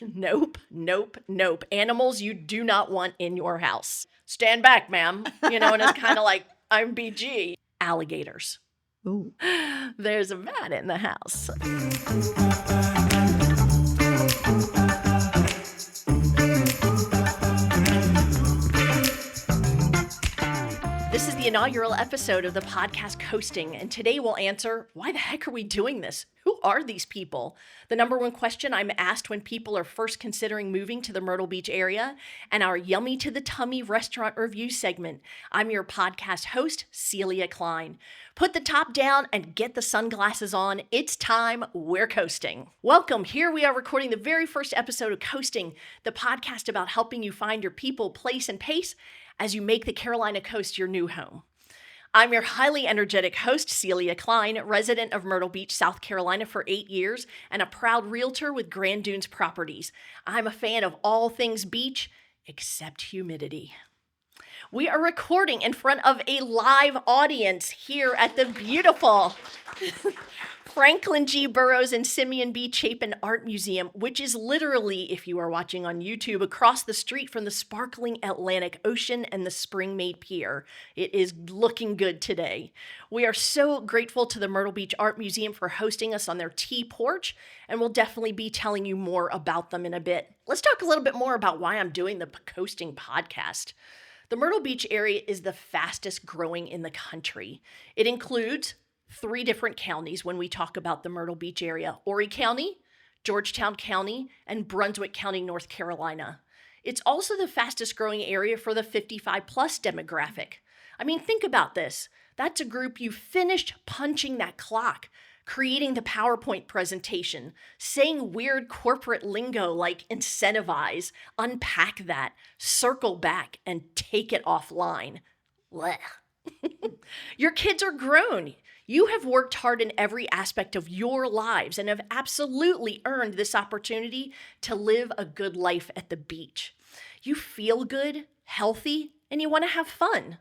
Nope, nope, nope. Animals you do not want in your house. Stand back, ma'am. And it's kind of like, I'm BG. Alligators. Ooh. There's a vat in the house. This is the inaugural episode of the podcast Coasting, and today we'll answer, why the heck are we doing this? Who are these people? The number one question I'm asked when people are first considering moving to the Myrtle Beach area, and our Yummy to the Tummy restaurant review segment. I'm your podcast host, Celia Klein. Put the top down and get the sunglasses on. It's time. We're coasting. Welcome. Here we are recording the very first episode of Coasting, the podcast about helping you find your people, place, and pace as you make the Carolina coast your new home. I'm your highly energetic host, Celia Klein, resident of Myrtle Beach, South Carolina for 8 years and a proud realtor with Grand Dunes Properties. I'm a fan of all things beach, except humidity. We are recording in front of a live audience here at the beautiful Franklin G. Burroughs and Simeon B. Chapin Art Museum, which is literally, if you are watching on YouTube, across the street from the sparkling Atlantic Ocean and the Spring-Made Pier. It is looking good today. We are so grateful to the Myrtle Beach Art Museum for hosting us on their T porch, and we'll definitely be telling you more about them in a bit. Let's talk a little bit more about why I'm doing the Coasting podcast. The Myrtle Beach area is the fastest growing in the country. It includes 3 different counties when we talk about the Myrtle Beach area: Horry County, Georgetown County, and Brunswick County, North Carolina. It's also the fastest growing area for the 55 plus demographic. I mean, think about this. That's a group you finished punching that clock, creating the PowerPoint presentation, saying weird corporate lingo like incentivize, unpack that, circle back, and take it offline. Blech. Your kids are grown. You have worked hard in every aspect of your lives and have absolutely earned this opportunity to live a good life at the beach. You feel good, healthy, and you want to have fun.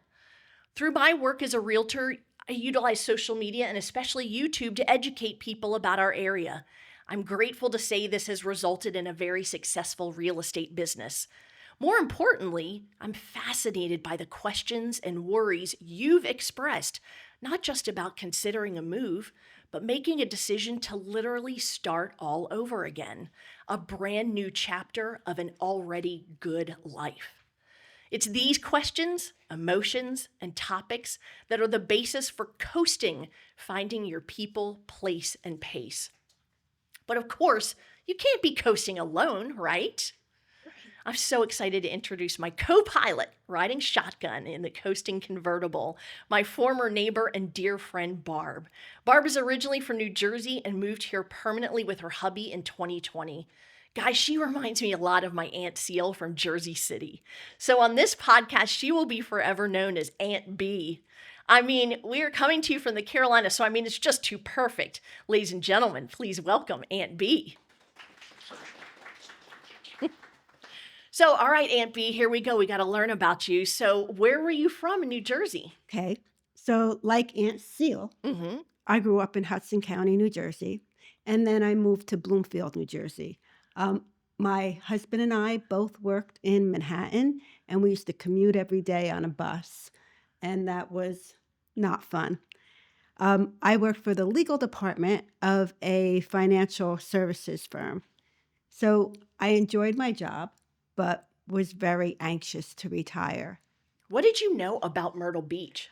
Through my work as a realtor, I utilize social media and especially YouTube to educate people about our area. I'm grateful to say this has resulted in a very successful real estate business. More importantly, I'm fascinated by the questions and worries you've expressed, not just about considering a move, but making a decision to literally start all over again, a brand new chapter of an already good life. It's these questions, emotions, and topics that are the basis for coasting, finding your people, place, and pace. But of course, you can't be coasting alone, right? I'm so excited to introduce my co-pilot riding shotgun in the coasting convertible, my former neighbor and dear friend, Barb. Barb is originally from New Jersey and moved here permanently with her hubby in 2020. Guys, she reminds me a lot of my Aunt Seal from Jersey City. So on this podcast, she will be forever known as Aunt B. I mean, we are coming to you from the Carolinas, so it's just too perfect. Ladies and gentlemen, please welcome Aunt B. So, all right, Aunt B, here we go. We got to learn about you. So, where were you from in New Jersey? Okay. So like Aunt Seal, I grew up in Hudson County, New Jersey, and then I moved to Bloomfield, New Jersey. My husband and I both worked in Manhattan, and we used to commute every day on a bus, and that was not fun. I worked for the legal department of a financial services firm. So I enjoyed my job, but was very anxious to retire. What did you know about Myrtle Beach?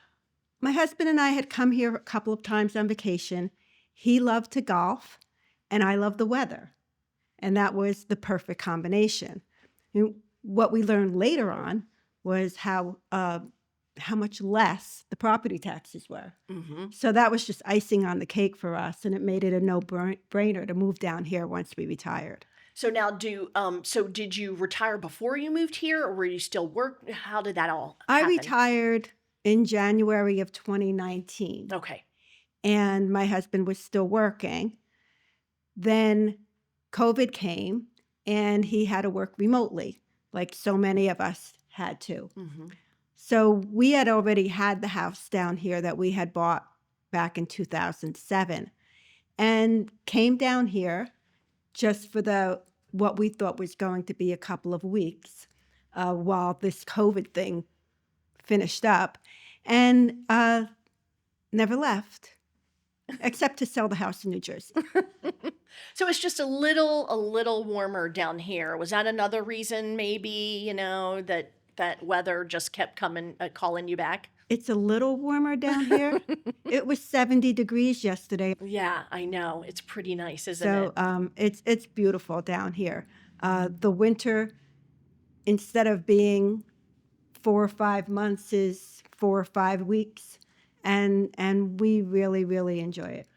My husband and I had come here a couple of times on vacation. He loved to golf, and I loved the weather. And that was the perfect combination. And what we learned later on was how much less the property taxes were. So that was just icing on the cake for us, and it made it a no-brainer to move down here once we retired. So now did you retire before you moved here, or were you still work? How did that all happen? I retired in January of 2019. Okay. And my husband was still working. Then COVID came, and he had to work remotely, like so many of us had to. So we had already had the house down here that we had bought back in 2007 and came down here just for the what we thought was going to be a couple of weeks while this COVID thing finished up, and never left, except to sell the house in New Jersey. So it's just a little warmer down here. Was that another reason, maybe, that weather just kept coming, calling you back? It's a little warmer down here. It was 70 degrees yesterday. Yeah, I know. It's pretty nice, isn't it? So it's beautiful down here. The winter, instead of being 4 or 5 months, is 4 or 5 weeks, and we really, really enjoy it.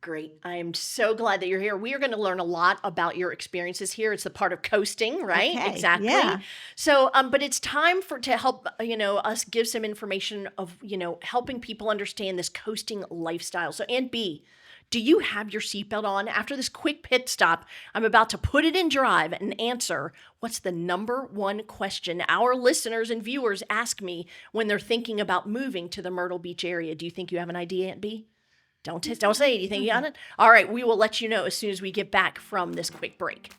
Great. I am so glad that you're here. We are going to learn a lot about your experiences here. It's the part of coasting, right? Okay, Exactly. yeah. So, but it's time to help, us give some information of, helping people understand this coasting lifestyle. So, Aunt B, do you have your seatbelt on? After this quick pit stop, I'm about to put it in drive and answer what's the number one question our listeners and viewers ask me when they're thinking about moving to the Myrtle Beach area. Do you think you have an idea, Aunt B? Don't say it. You think you got it? All right, we will let you know as soon as we get back from this quick break.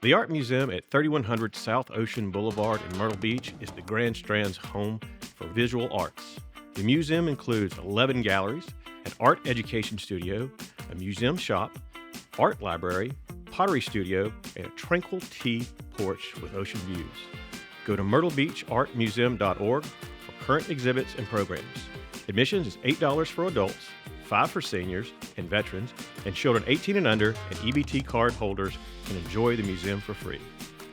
The Art Museum at 3100 South Ocean Boulevard in Myrtle Beach is the Grand Strand's home for visual arts. The museum includes 11 galleries, an art education studio, a museum shop, art library, pottery studio, and a tranquil tea porch with ocean views. Go to myrtlebeachartmuseum.org for current exhibits and programs. Admissions is $8 for adults, $5 for seniors and veterans, and children 18 and under and EBT card holders can enjoy the museum for free.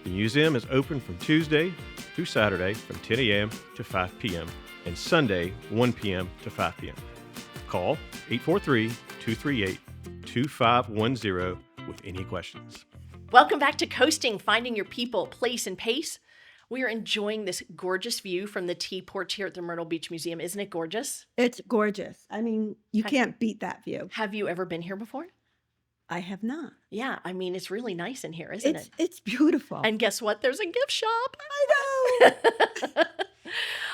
The museum is open from Tuesday through Saturday from 10 a.m. to 5 p.m. and Sunday 1 p.m. to 5 p.m. Call 843-238-2510 with any questions. Welcome back to Coasting, finding your people, place, and pace. We are enjoying this gorgeous view from the tea porch here at the Myrtle Beach Museum. Isn't it gorgeous? It's gorgeous. I mean, you can't beat that view. Have you ever been here before? I have not. Yeah, I mean, it's really nice in here, isn't it? It's beautiful. And guess what? There's a gift shop. I know.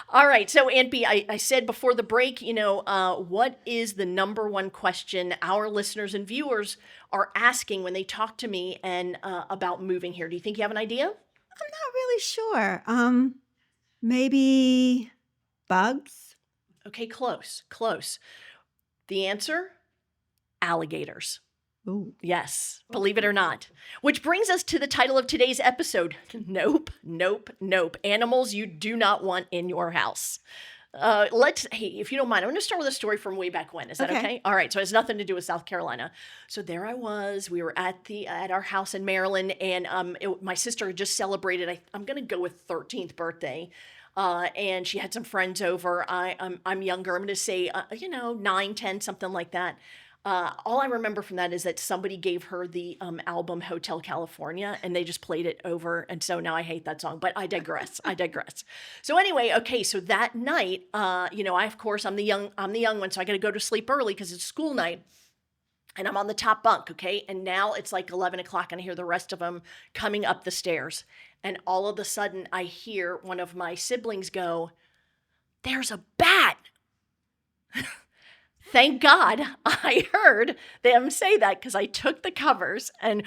All right. So, Aunt B, I said before the break, what is the number one question our listeners and viewers are asking when they talk to me and about moving here? Do you think you have an idea? I'm not really sure. Maybe bugs? Okay, close. The answer? Alligators. Ooh. Yes, believe it or not. Which brings us to the title of today's episode. Nope. Animals you do not want in your house. Hey, if you don't mind, I'm going to start with a story from way back when. Is that okay? All right. So it has nothing to do with South Carolina. So there I was. We were at our house in Maryland, and my sister had just celebrated. I'm going to go with 13th birthday. And she had some friends over. I'm younger. I'm going to say 9, 10, something like that. All I remember from that is that somebody gave her the album Hotel California, and they just played it over. And so now I hate that song, but I digress. So anyway, okay. So that night, I'm the young one. So I got to go to sleep early because it's school night. And I'm on the top bunk, okay? And now it's like 11 o'clock, and I hear the rest of them coming up the stairs. And all of a sudden, I hear one of my siblings go, "There's a bat." Thank God I heard them say that, because I took the covers and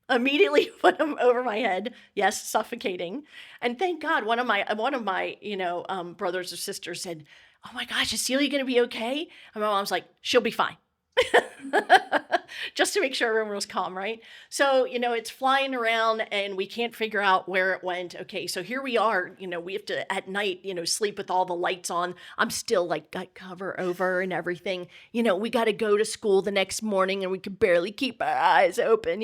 immediately put them over my head. Yes, suffocating. And thank God one of my brothers or sisters said, "Oh my gosh, is Celia going to be okay?" And my mom's like, "She'll be fine." Just to make sure everyone was calm, right? So, it's flying around and we can't figure out where it went. Okay, so here we are, we have to at night, sleep with all the lights on. I'm still got cover over and everything. We got to go to school the next morning and we could barely keep our eyes open,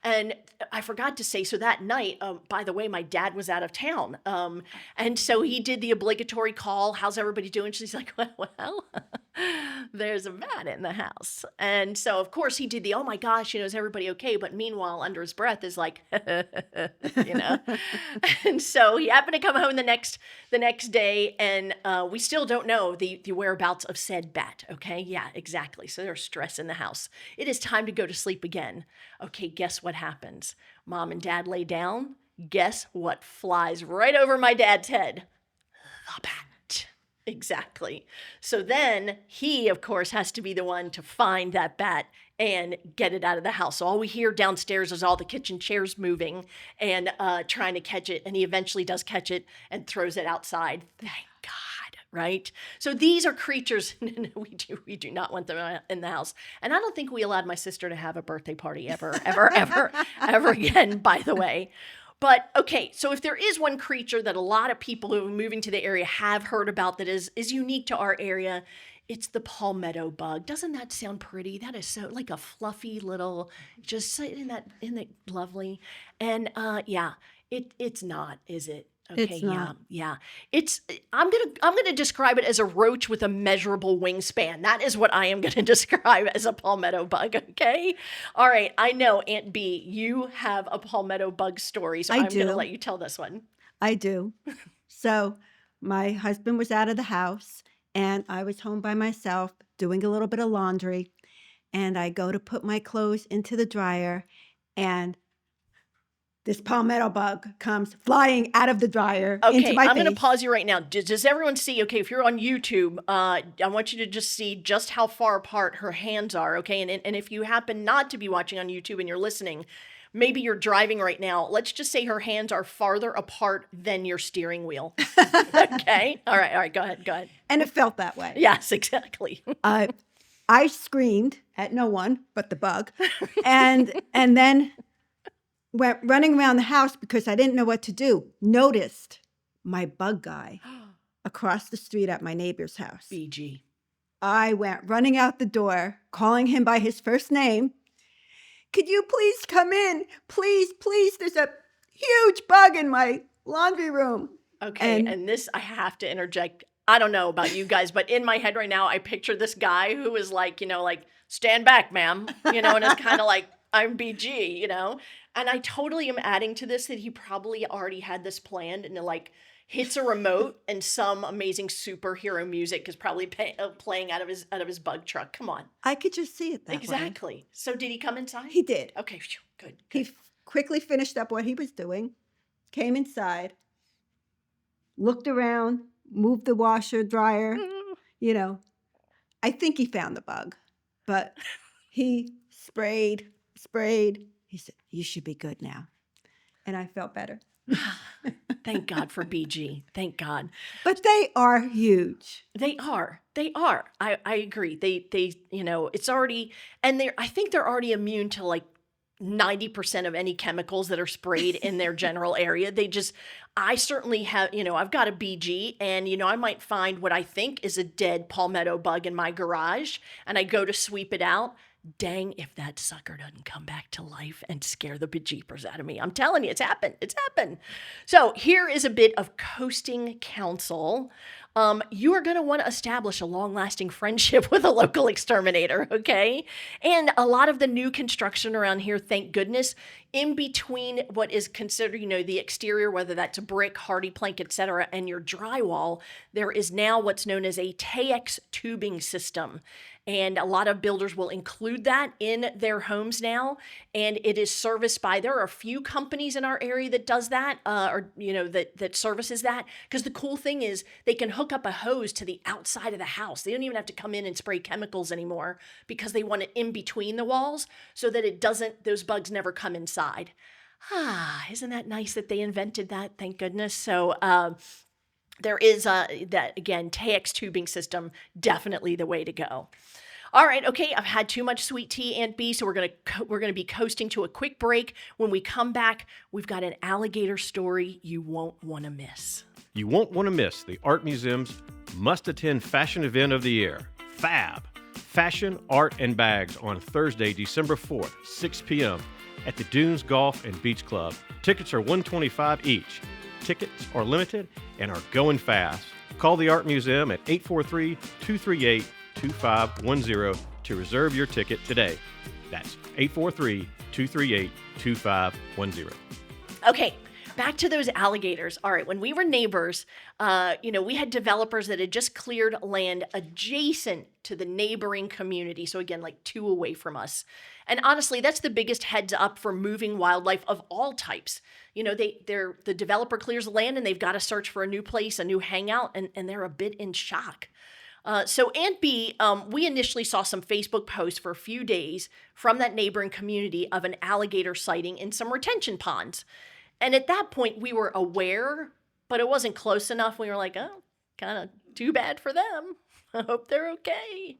And I forgot to say, so that night, by the way, my dad was out of town. And so he did the obligatory call. "How's everybody doing?" She's like, well, there's a bat in the house. And so, of course, he did the, "Oh my gosh, is everybody okay?" But meanwhile, under his breath is like, And so he happened to come home the next day, and we still don't know the whereabouts of said bat. Okay. Yeah, exactly. So there's stress in the house. It is time to go to sleep again. Okay. Guess what happens? Mom and Dad lay down. Guess what flies right over my dad's head? The bat. Exactly. So then he, of course, has to be the one to find that bat and get it out of the house. So all we hear downstairs is all the kitchen chairs moving and trying to catch it. And he eventually does catch it and throws it outside. Thank God, right? So these are creatures we do not want them in the house. And I don't think we allowed my sister to have a birthday party ever again, by the way. But okay, so if there is one creature that a lot of people who are moving to the area have heard about that is unique to our area, it's the palmetto bug. Doesn't that sound pretty? That is so like a fluffy little, just isn't that lovely? And it's not, is it? Okay, It's not. yeah. I'm gonna describe it as a roach with a measurable wingspan. That is what I am gonna describe as a palmetto bug, okay? All right, I know, Aunt B, you have a palmetto bug story, so I I'm gonna do. let you tell this one. I do. So my husband was out of the house and I was home by myself doing a little bit of laundry. And I go to put my clothes into the dryer and this palmetto bug comes flying out of the dryer into Okay, my I'm going to face. pause you right now. Does everyone see? Okay, if you're on YouTube, I want you to just see just how far apart her hands are, okay? And if you happen not to be watching on YouTube and you're listening, maybe you're driving right now. Let's just say her hands are farther apart than your steering wheel. Okay? All right, go ahead. And it felt that way. Yes, exactly. I screamed at no one but the bug and then went running around the house because I didn't know what to do. Noticed my bug guy across the street at my neighbor's house. BG. I went running out the door, calling him by his first name. Could you please come in? Please, there's a huge bug in my laundry room. Okay, and this, I have to interject. I don't know about you guys, but in my head right now, I picture this guy who is like, stand back, ma'am, and it's kind of like, I'm BG, And I totally am adding to this that he probably already had this planned and hits a remote and some amazing superhero music is probably playing out of his bug truck. Come on. I could just see it that way. Exactly. So did he come inside? He did. Okay, phew, good. He quickly finished up what he was doing, came inside, looked around, moved the washer, dryer, I think he found the bug, but he sprayed. He said, you should be good now. And I felt better. Thank God for BG. Thank God. But they are huge. They are. I agree. They it's already, and I think they're already immune to 90% of any chemicals that are sprayed in their general area. I certainly have, I've got a BG and, I might find what I think is a dead palmetto bug in my garage and I go to sweep it out. Dang, if that sucker doesn't come back to life and scare the bejeepers out of me. I'm telling you, it's happened. So here is a bit of coasting counsel. You are going to want to establish a long-lasting friendship with a local exterminator, okay? And a lot of the new construction around here, thank goodness, in between what is considered, the exterior, whether that's brick, hardy plank, etc., and your drywall, there is now what's known as a TX tubing system. And a lot of builders will include that in their homes now. And it is serviced by, there are a few companies in our area that does that, that services that. Because the cool thing is they can hook up a hose to the outside of the house. They don't even have to come in and spray chemicals anymore because they want it in between the walls so that those bugs never come inside. Isn't that nice that they invented that? Thank goodness. So, there is that, again, TX tubing system, definitely the way to go. All right, okay, I've had too much sweet tea, Aunt B, so we're gonna be coasting to a quick break. When we come back, we've got an alligator story you won't want to miss. You won't want to miss the Art Museum's must-attend fashion event of the year, FAB, Fashion, Art, and Bags, on Thursday, December 4th, 6 p.m. at the Dunes Golf and Beach Club. Tickets are $125 each. Tickets are limited and are going fast. Call the Art Museum at 843-238-2510 to reserve your ticket today. That's 843-238-2510. Okay, Back to those alligators. All right, when we were neighbors, we had developers that had just cleared land adjacent to the neighboring community. So again, like 2 away from us. And honestly, that's the biggest heads up for moving wildlife of all types. The developer clears the land and they've got to search for a new place, a new hangout, and they're a bit in shock. So Aunt B, we initially saw some Facebook posts for a few days from that neighboring community of an alligator sighting in some retention ponds. And at that point, we were aware, but it wasn't close enough. We were like, oh, kind of too bad for them. I hope they're okay.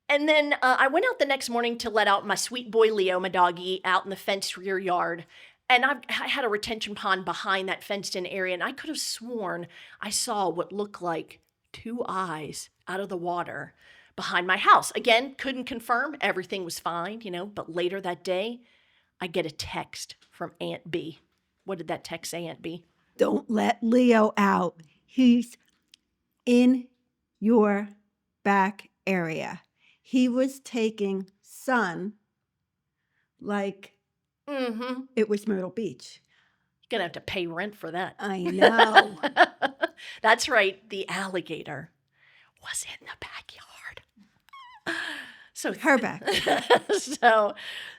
And then I went out the next morning to let out my sweet boy Leo, my doggie, out in the fenced rear yard. And I had a retention pond behind that fenced-in area, and I could have sworn I saw what looked like 2 eyes out of the water behind my house. Again, couldn't confirm. Everything was fine, but later that day, I get a text from Aunt B. What did that text say, Aunt B? Don't let Leo out. He's in your back area. He was taking sun like it was Myrtle Beach. You're going to have to pay rent for that. I know. That's right. The alligator was in the backyard. So Her back.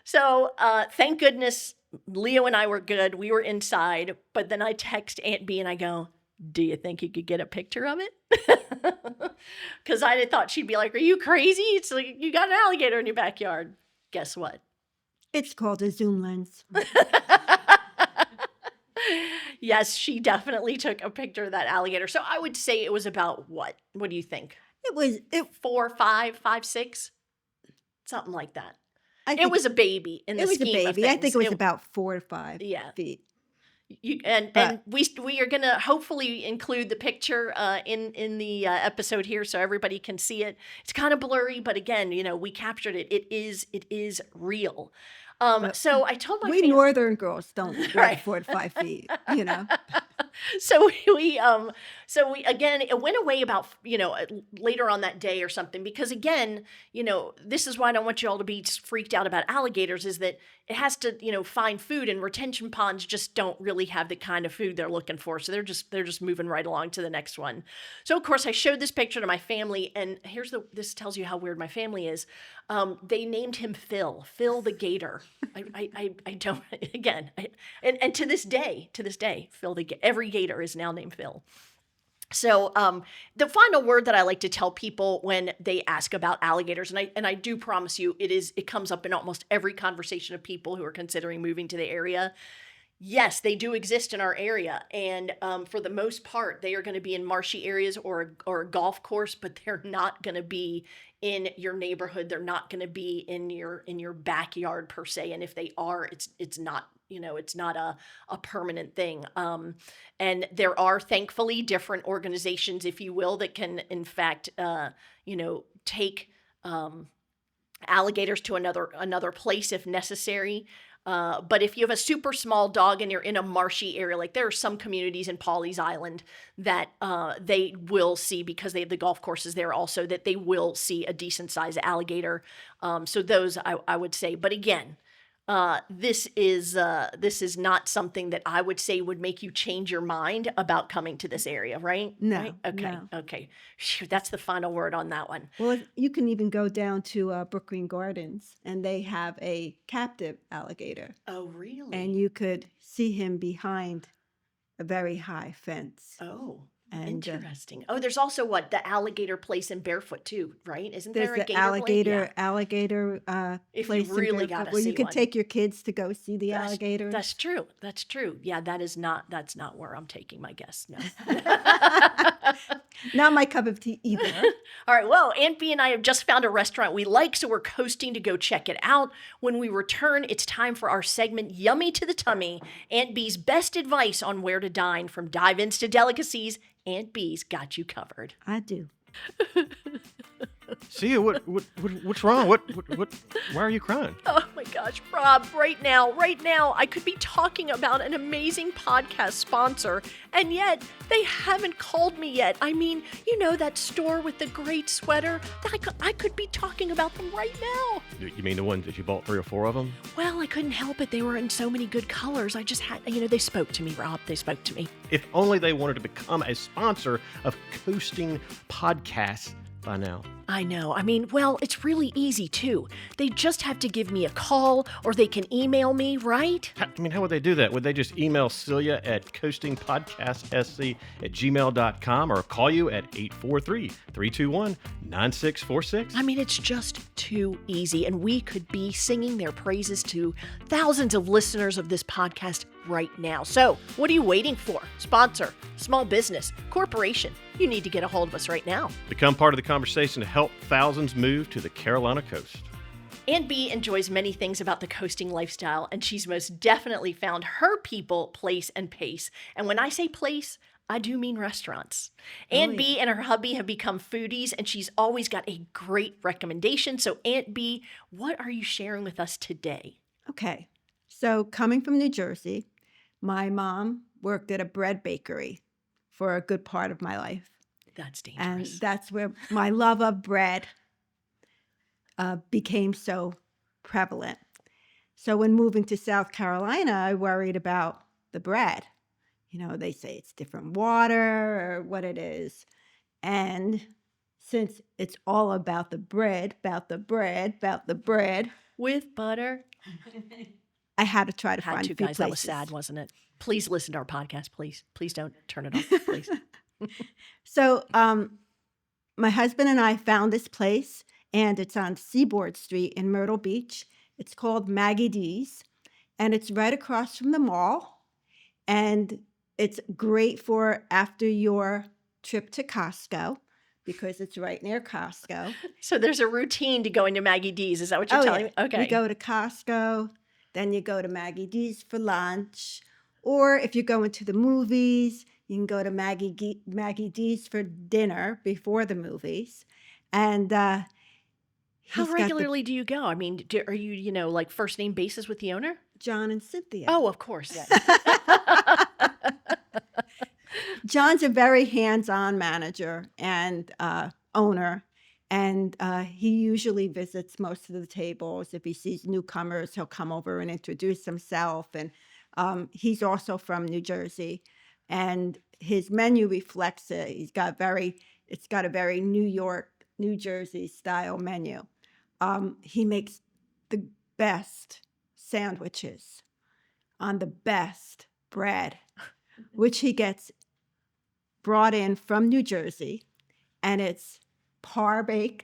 So thank goodness Leo and I were good. We were inside, but then I text Aunt B and I go, do you think you could get a picture of it? Because I thought she'd be like, are you crazy? It's like you got an alligator in your backyard. Guess what? It's called a zoom lens. Yes, she definitely took a picture of that alligator. So I would say it was about what? What do you think? It was 4, 5, 6? Something like that. It was a baby in the scheme of things. It was a baby. I think it was about 4 to 5 feet. And we are going to hopefully include the picture in the episode here so everybody can see it. It's kind of blurry, but again, we captured it. It is real. So I told my we northern girls don't drive 4 to 5 feet, So we again, it went away about, later on that day or something, because again, this is why I don't want you all to be freaked out about alligators, is that it has to, find food, and retention ponds just don't really have the kind of food they're looking for. So they're just moving right along to the next one. So of course I showed this picture to my family, and this tells you how weird my family is. They named him Phil the Gator. I don't, again, and to this day, Phil every gator is now named Phil. So the final word that I like to tell people when they ask about alligators, and I do promise you, it comes up in almost every conversation of people who are considering moving to the area. Yes, they do exist in our area, and for the most part, they are going to be in marshy areas or a golf course, but they're not going to be in your neighborhood. They're not going to be in your backyard per se, and if they are, it's not. It's not a permanent thing. And there are thankfully different organizations, if you will, that can in fact, take alligators to another place if necessary. But if you have a super small dog and you're in a marshy area, like there are some communities in Pawleys Island that they will see, because they have the golf courses there also, that they will see a decent sized alligator. So those I would say, but again, this is not something that I would say would make you change your mind about coming to this area, right? No. Right? Okay. No. Okay. Phew, that's the final word on that one. Well, you can even go down to Brook Green Gardens, and they have a captive alligator. Oh, really? And you could see him behind a very high fence. Oh, And interesting. There's also the alligator place in Barefoot too, right? Isn't there there's a the gator alligator If you place in really Barefoot gotta where see you can one. take your kids to go see the alligators. That's true. That's true. Yeah, that's not where I'm taking my guests. No. Not my cup of tea either. All right. Well, Aunt B and I have just found a restaurant we like, so we're coasting to go check it out. When we return, it's time for our segment, Yummy to the Tummy. Aunt B's best advice on where to dine, from dive-ins to delicacies. Aunt B's got you covered. I do. Celia, what's wrong? Why are you crying? Oh my gosh, Rob, right now, I could be talking about an amazing podcast sponsor, and yet they haven't called me yet. I mean, you know that store with the great sweater? I could be talking about them right now. You mean the ones that you bought 3 or 4 of them? Well, I couldn't help it. They were in so many good colors. I just had, they spoke to me, Rob. They spoke to me. If only they wanted to become a sponsor of Coasting Podcasts by now. I know. I mean, well, it's really easy, too. They just have to give me a call, or they can email me, right? How would they do that? Would they just email Celia at coastingpodcastsc@gmail.com or call you at 843-321-9646? I mean, it's just too easy, and we could be singing their praises to thousands of listeners of this podcast right now. So, what are you waiting for? Sponsor, small business, corporation. You need to get a hold of us right now. Become part of the conversation to help thousands move to the Carolina coast. Aunt B enjoys many things about the coasting lifestyle, and she's most definitely found her people, place, and pace. And when I say place, I do mean restaurants. Aunt B and her hubby have become foodies, and she's always got a great recommendation. So, Aunt B, what are you sharing with us today? Okay. So, coming from New Jersey, my mom worked at a bread bakery for a good part of my life. That's And dangerous. that's where my love of bread became so prevalent. So when moving to South Carolina, I worried about the bread. They say it's different water or what it is. And since it's all about the bread, With butter. I had to try to Had find to, a few guys. That was places. sad, wasn't it? Please listen to our podcast, please. Please don't turn it off, please. So my husband and I found this place, and it's on Seaboard Street in Myrtle Beach. It's called Maggie D's, and it's right across from the mall. And it's great for after your trip to Costco because it's right near Costco. So there's a routine to going to Maggie D's. Is that what you're telling me? Okay. You go to Costco, then you go to Maggie D's for lunch. Or if you're going to the movies, you can go to Maggie D's for dinner before the movies. And How he's got regularly do you go? I mean, are you, like first name basis with the owner? John and Cynthia. Oh, of course. John's a very hands-on manager and owner, and he usually visits most of the tables. If he sees newcomers, he'll come over and introduce himself. And he's also from New Jersey, and his menu reflects it. It's got a very New York, New Jersey style menu. He makes the best sandwiches on the best bread, which he gets brought in from New Jersey, and it's partially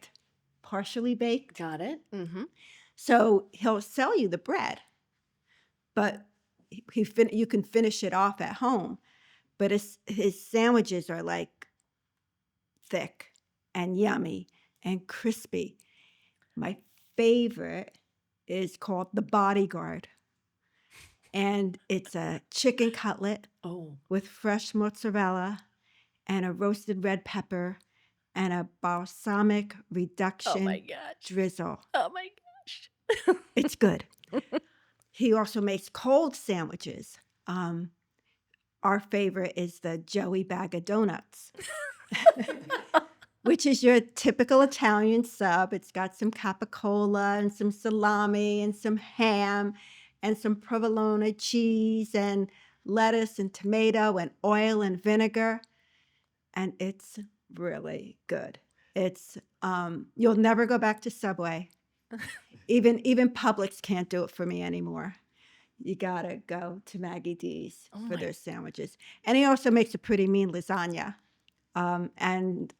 baked. Got it. Mm-hmm. So he'll sell you the bread, but you can finish it off at home. But his sandwiches are like thick and yummy and crispy. My favorite is called the Bodyguard, and it's a chicken cutlet with fresh mozzarella and a roasted red pepper and a balsamic reduction drizzle. Oh my gosh. It's good. He also makes cold sandwiches. Our favorite is the Joey Bag of Donuts, which is your typical Italian sub. It's got some capicola and some salami and some ham and some provolone cheese and lettuce and tomato and oil and vinegar. And it's really good. It's you'll never go back to Subway. Even Publix can't do it for me anymore. You gotta go to Maggie D's for their sandwiches. And he also makes a pretty mean lasagna. And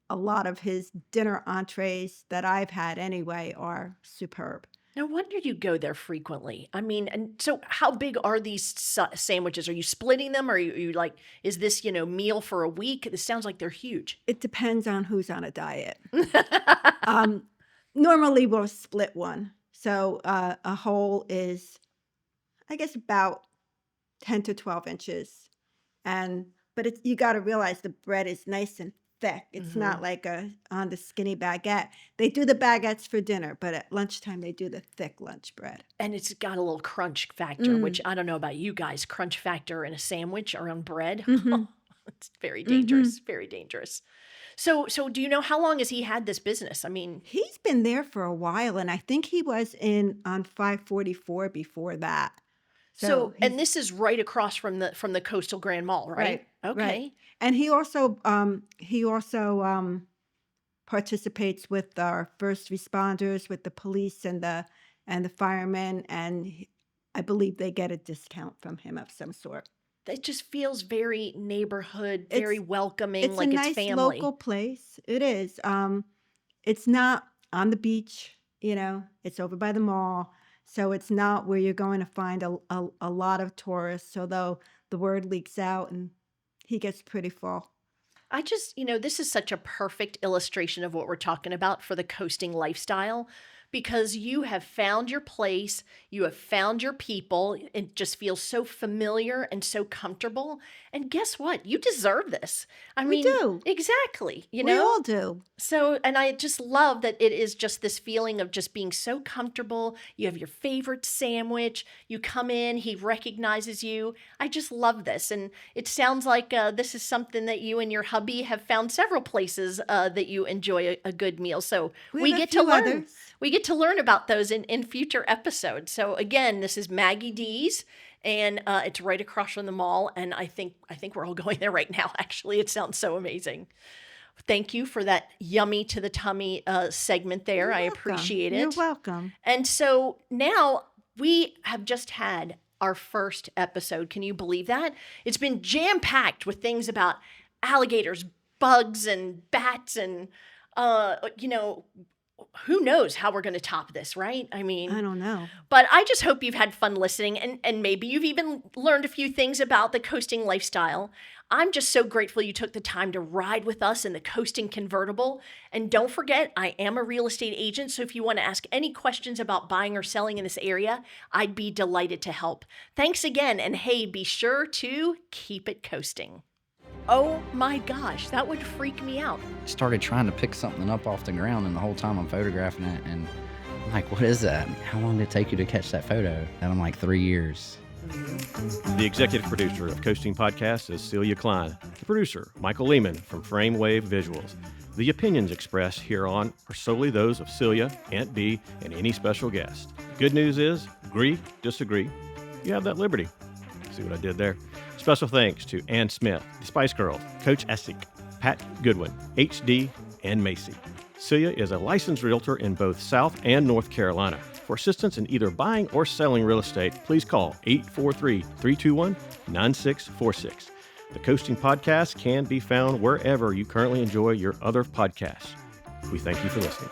a lot of his dinner entrees that I've had anyway are superb. No wonder you go there frequently. I mean, and so how big are these sandwiches? Are you splitting them? Or are you like, is this, meal for a week? This sounds like they're huge. It depends on who's on a diet. Normally we'll split one. So a whole is, I guess, about 10 to 12 inches. But you got to realize the bread is nice and thick. It's not like on the skinny baguette. They do the baguettes for dinner, but at lunchtime they do the thick lunch bread. And it's got a little crunch factor, which I don't know about you guys. Crunch factor in a sandwich or on bread. It's very dangerous, very dangerous. So do you know how long has he had this business? I mean, He's been there for a while, and I think he was on 544 before that. so and this is right across from the Coastal Grand Mall, right? Okay. Right. And he also participates with our first responders, with the police and the firemen, and I believe they get a discount from him of some sort. It just feels very neighborhood, very welcoming, It's like a it's nice family. local place. It is. It's not on the beach, it's over by the mall. So it's not where you're going to find a lot of tourists, although the word leaks out and he gets pretty full. I just, this is such a perfect illustration of what we're talking about for the coasting lifestyle, because you have found your place, you have found your people. It just feels so familiar and so comfortable. And guess what? You deserve this. I We mean, do. exactly, We all do. So, and I just love that it is just this feeling of just being so comfortable. You have your favorite sandwich. You come in, he recognizes you. I just love this. And it sounds like this is something that you and your hubby have found several places that you enjoy a good meal. So we have a get to few learn. others. We get to learn about those in future episodes. So again, this is Maggie D's. And it's right across from the mall. And I think we're all going there right now. Actually, it sounds so amazing. Thank you for that yummy to the tummy segment there. You're I welcome. appreciate it. You're welcome. And so now we have just had our first episode. Can you believe that? It's been jam-packed with things about alligators, bugs, and bats, and who knows how we're going to top this, right? I mean, I don't know. but I just hope you've had fun listening, and maybe you've even learned a few things about the coasting lifestyle. I'm just so grateful you took the time to ride with us in the coasting convertible. And don't forget, I am a real estate agent, so if you want to ask any questions about buying or selling in this area, I'd be delighted to help. Thanks again, and hey, be sure to keep it coasting. Oh my gosh, that would freak me out. Started trying to pick something up off the ground, and the whole time I'm photographing it, and I'm like, what is that? How long did it take you to catch that photo? And I'm like, 3 years. The executive producer of Coasting Podcast is Celia Klein. The producer, Michael Lehman from Frame Wave Visuals. The opinions expressed hereon are solely those of Celia, Aunt B, and any special guest. Good news is, agree, disagree, you have that liberty. See what I did there? Special thanks to Ann Smith, the Spice Girls, Coach Essig, Pat Goodwin, HD, and Macy. Celia is a licensed realtor in both South and North Carolina. For assistance in either buying or selling real estate, please call 843-321-9646. The Coasting Podcast can be found wherever you currently enjoy your other podcasts. We thank you for listening.